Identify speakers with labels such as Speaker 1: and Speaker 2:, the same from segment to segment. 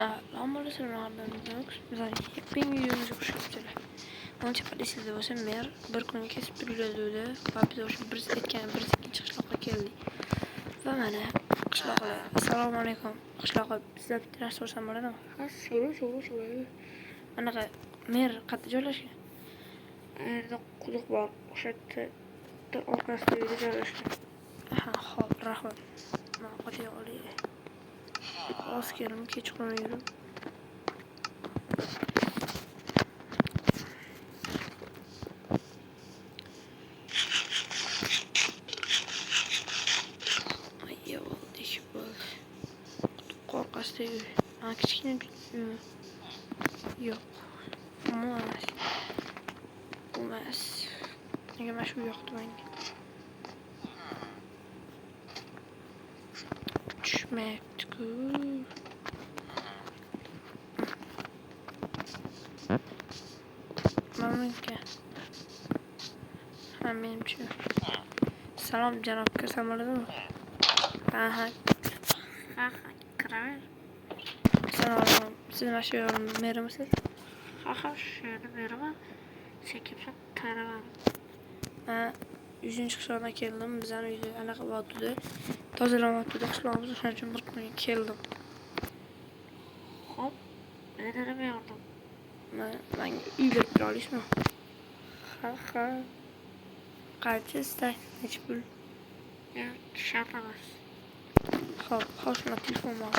Speaker 1: العمر سرنا بنوكس زي بين يومز وشفتله وانت قد يسلد وسمير بركون كيس بريلودوده وابدو وش برزقت كان برزق شخلاقة كيلي فمانا شخلاقة السلام عليكم شخلاقة بزاف تراس وسمرنا شو أنا مير قد جلش دق بار وشت تأوقف تجلش خاب رحمة ما قد يقولي خلاص كده ممكن تشكرون يرو يا والدي شباب قرق استوي عكسين يق وماس يا جماعة شو يقطعين شمعتكو ما ممكن همين شو سلام جناب كسام لدو ها كرامل سلام سلام شو ميرا مسل خاش ميرا سكيبشت ترى yüzüncü kısmına geldim. Bizden yüzü alakalı vardı. Tazelamak da kısmımızı şancım bakmaya geldim. Hop. Ne dedim yardım? Ben iyilik bir alışma. Ha. Kaçız da hiçbir. Ya şapamaz. Hop. Hoşuma telefon var.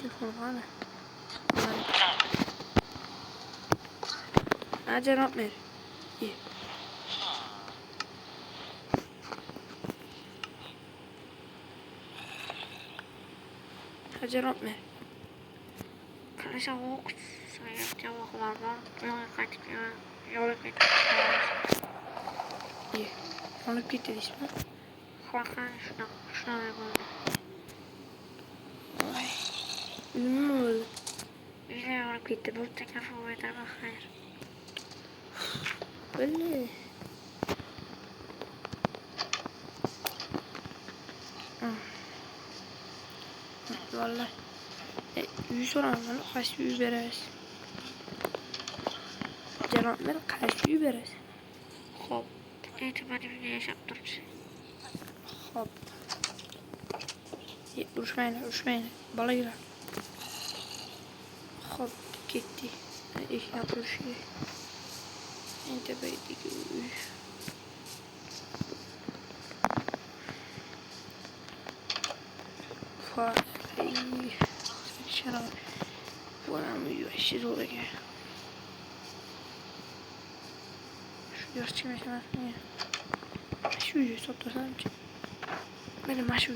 Speaker 1: Telefon var mı? Ha cevap ver. İyi. جرب مه كلش وقت سيف جوا خبرنا يوم كات إيه أنا بيت اسمه خلاص شنو يقول المول إيه أنا بيت بوتك أفهم هذا بخير بالله والله يسرع من خاص يبرز جرام من خاص يبرز خب تكيت ما نبي شابترش خب وش مين بليرة خب كتي إيش نقول شيء أنت بيتك شراب وأنا يحشدوا لك شو يرتي مثلا شو يصدق سامتي من ما شو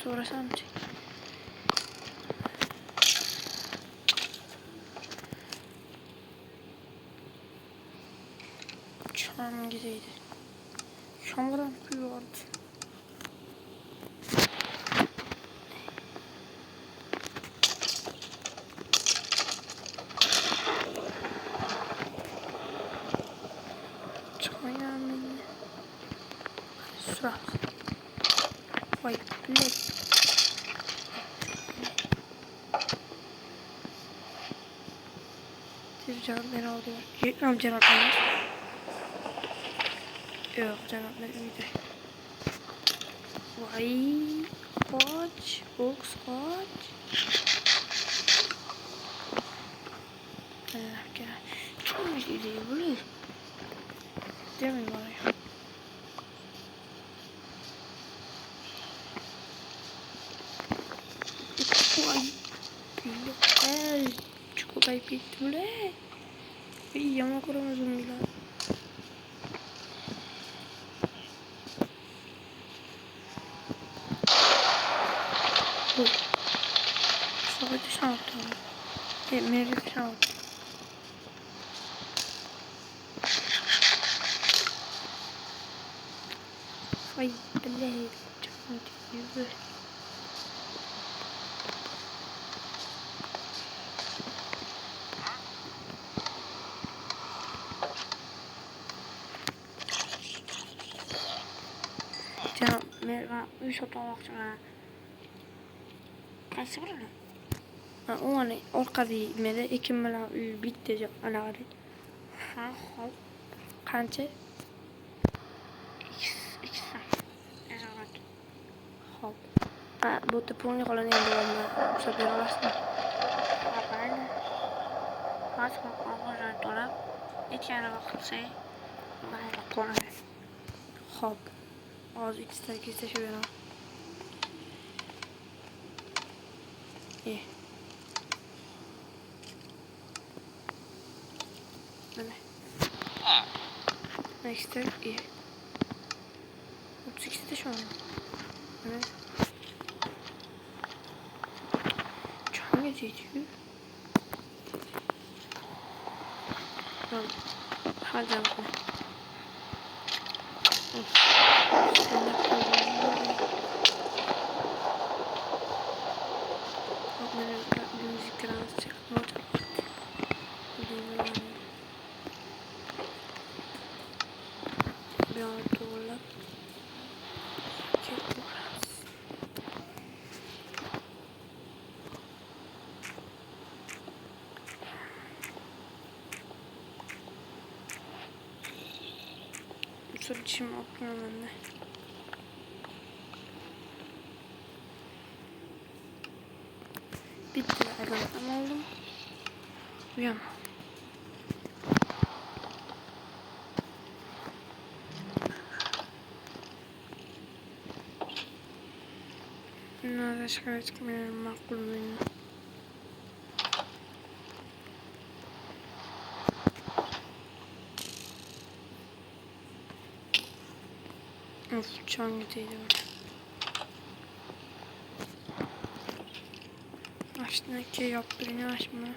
Speaker 1: صورة سامتي شان جديد شان غرام كل وقت Wait, look. Cevapları alıyor. Yetmem cevapları. Yok cevapları öyle. Vay. Kaç. Box kaç. Gel. Çok iyi değil bu. Değil mi bana? Cukup baik itu le. Iya mau kurang zoom gila. Sangat sangat. Mereka sangat. Vay Allah. Canım diyor. Ben uy sotib olmoqchiman. Qaysi birini? U ana orqadagi ekin bilan uy bitta anaqa. Ha, hop. Qancha? Ikkisi. Ezorat. Hop. Bu yerda pulni qolani endi ruxsat bera olasizmi? Ha, mayli. Hozir avvaldan to'lab, aytganini qilsang, mayli qoladi. Hop. Hozir ikkita kesib beraman. Mana. Next step. 32'de şu an. Evet. Çok geçiyor. Tamam. Hadi bakalım. Müzik kırmızı çıkmıyor. Bientôt. Sonra dişimi atmıyorum ben de. Bitti. Aydınlatma oldum. Uyan. Nerede çıkmıyor makul benim. Of, çan gideydi burada. Açtığında ki yaptırını açma.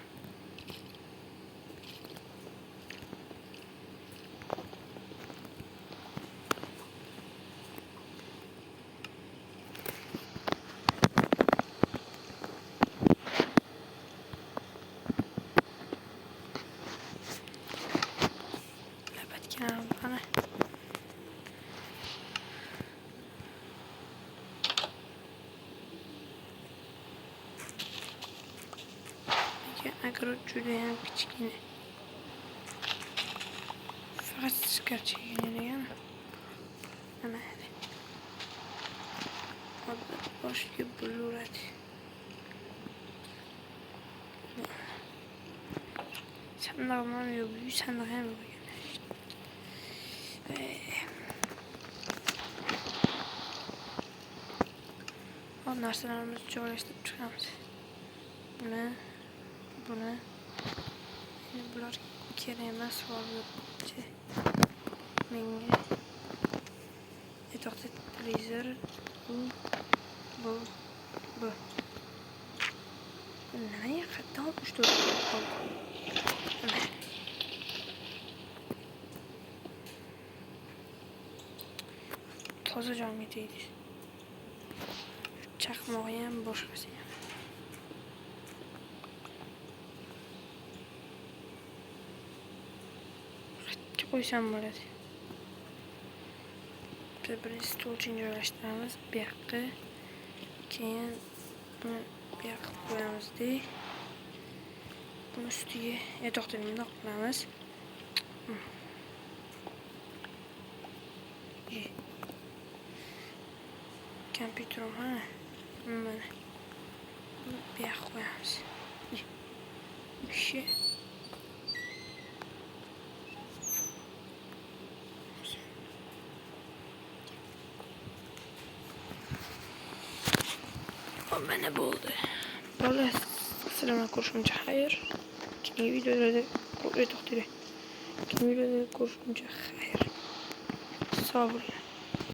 Speaker 1: Lebat kenarım bana. Agar judayam kichkina. Faqat skar chekilgan. Mana. Boshga bo'luradi. Sandallar yo'q, bu sandiq ham yo'q. O narsalarimizni joylashtirib chiqamiz. Buni bular kerak emas hozircha menga. To'xtat, televizor bu nimaga qayerdan olib qoldi? Toza jonga tegdi. Chaqmog'i ham boshqasi ham. Qo'ysam bo'ladi. Birinchi stolchini joylashtiramiz. Bu yoqqa. Keyin buni bu yoqqa qo'yamiz-da. Buni ustiga to'xtatib bundoq qilamiz. Kompyuterim ha. Mana. Buni bu yoqqa qo'yamiz. Ishi. Mana bo'ldi. Bola, sizlarga ko'rishguncha xayr. Keyingi videolarda to'xtaydi. Keyingi videoda ko'rishguncha xayr. Sog' bo'ling.